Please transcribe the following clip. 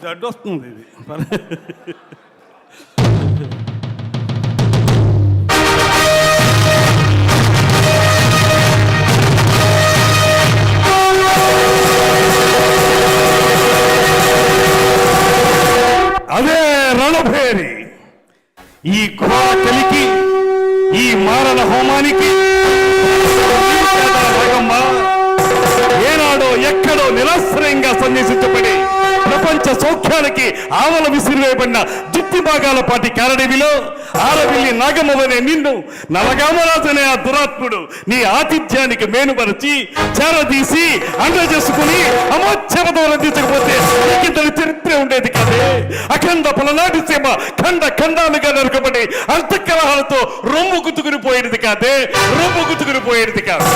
ఇది అడ్డు వస్తుంది ఇది. అదే రణభేరి. ఈ ఘోర కలికి, ఈ మారణ హోమానికి ఏనాడో ఎక్కడో నిరాశ్రయంగా సన్నిసించబడి ప్రపంచ సౌఖ్యానికి ఆవల విసిరివేయబడిన దుత్తి భాగాల పాటి కారడివిలో ఆరవిల్లి నాగమ్మవనే నిన్ను నలగామరాజనే ఆ దురాత్ముడు నీ ఆతిథ్యానికి మేనుపరిచి చేరదీసి అండ చేసుకుని అమోచ్ఛవతో రందించకపోతే ఇంతటి చరిత్ర ఉండేది కాదే. అఖండ పలనాటి సీమ ఖండ ఖండాలుగా నరకబడి అంతఃకలహాలతో రొమ్ము గుతుకుని పోయేది కాదే, రొమ్ము గుతుకుని పోయేది కాదు.